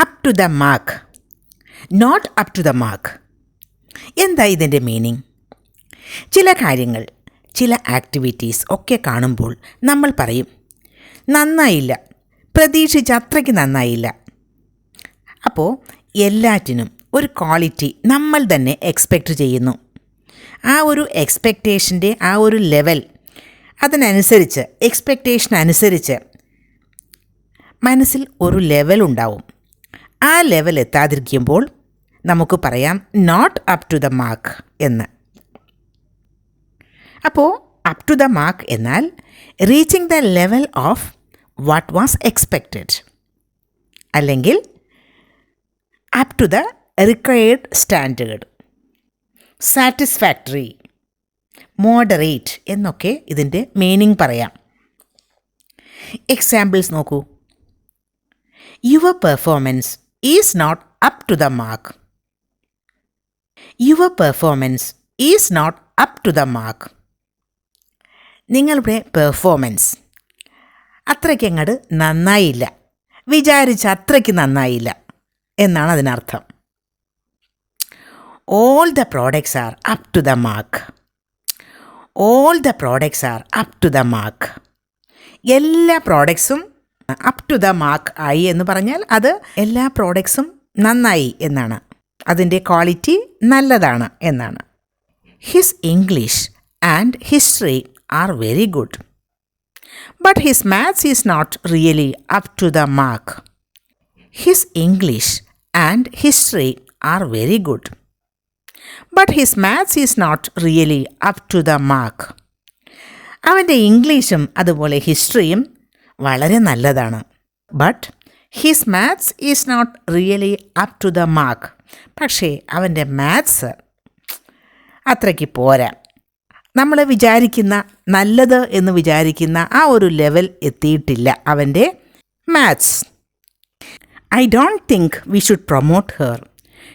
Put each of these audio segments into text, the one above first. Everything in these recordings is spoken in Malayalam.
Up to the mark, not up to the mark. എന്താ ഇതിൻ്റെ മീനിങ്? ചില കാര്യങ്ങൾ, ചില ആക്ടിവിറ്റീസ് ഒക്കെ കാണുമ്പോൾ നമ്മൾ പറയും നന്നായില്ല, പ്രതീക്ഷിച്ച അത്രയ്ക്ക് നന്നായില്ല. അപ്പോൾ എല്ലാറ്റിനും ഒരു ക്വാളിറ്റി നമ്മൾ തന്നെ എക്സ്പെക്റ്റ് ചെയ്യുന്നു. ആ ഒരു എക്സ്പെക്റ്റേഷൻ്റെ ആ ഒരു ലെവൽ, അതിനനുസരിച്ച് എക്സ്പെക്റ്റേഷൻ അനുസരിച്ച് മനസ്സിൽ ഒരു ലെവൽ ഉണ്ടാവും. ആ ലെവൽ എത്താതിരിക്കുമ്പോൾ നമുക്ക് പറയാം not up to the mark എന്ന്. അപ്പോൾ അപ് ടു ദ മാർക്ക് എന്നാൽ reaching the level of what was expected, അല്ലെങ്കിൽ up to the required standard, satisfactory, moderate എന്നൊക്കെ ഇതിൻ്റെ മീനിങ് പറയാം. എക്സാമ്പിൾസ് നോക്കൂ. Your performance is not up to the mark. Your performance is not up to the mark. നിങ്ങളുടെ പെർഫോമൻസ് അത്രയ്ക്ക് അങ്ങോട്ട് നന്നായില്ല, വിചാരിച്ച അത്രയ്ക്ക് നന്നായില്ല എന്നാണ് അതിനർത്ഥം. All the products are up to the mark. All the products are up to the mark. എല്ലാ പ്രോഡക്ട്സും അപ് ടു ദ മാർക്ക് ആയി എന്ന് പറഞ്ഞാൽ അത് എല്ലാ പ്രോഡക്ട്സും നന്നായി എന്നാണ്, അതിൻ്റെ ക്വാളിറ്റി നല്ലതാണ് എന്നാണ്. His English and history are very good, but his maths is not really up to the mark. His English and history are very good, but his maths is not really up to the mark. അവൻ്റെ ഇംഗ്ലീഷും അതുപോലെ ഹിസ്റ്ററിയും വളരെ നല്ലതാണ്, ബട്ട് his maths is not really up to the mark. പക്ഷേ അവൻ്റെ മാത്സ് അത്രയ്ക്ക് പോരാ, നമ്മൾ വിചാരിക്കുന്ന നല്ലത് എന്ന് വിചാരിക്കുന്ന ആ ഒരു ലെവൽ എത്തിയിട്ടില്ല അവൻ്റെ മാത്സ്. I don't think we should promote her,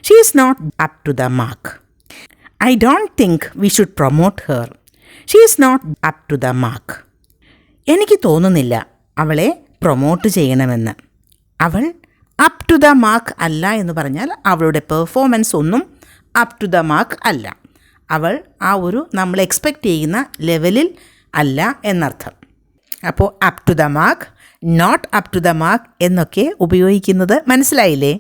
she is not up to the mark. I don't think we should promote her, she is not up to the mark. എനിക്ക് തോന്നുന്നില്ല അവളെ പ്രൊമോട്ട് ചെയ്യണമെന്ന്. അവൾ അപ് ടു ദ മാർക്ക് അല്ല എന്ന് പറഞ്ഞാൽ അവളുടെ പെർഫോമൻസ് ഒന്നും അപ് ടു ദ മാർക്ക് അല്ല. അവൾ ആ ഒരു നമ്മൾ എക്സ്പെക്റ്റ് ചെയ്യുന്ന ലെവലിൽ അല്ല എന്നർത്ഥം. അപ്പോൾ up to the mark, not up to the mark എന്നൊക്കെ ഉപയോഗിക്കുന്നത് മനസ്സിലായില്ലേ?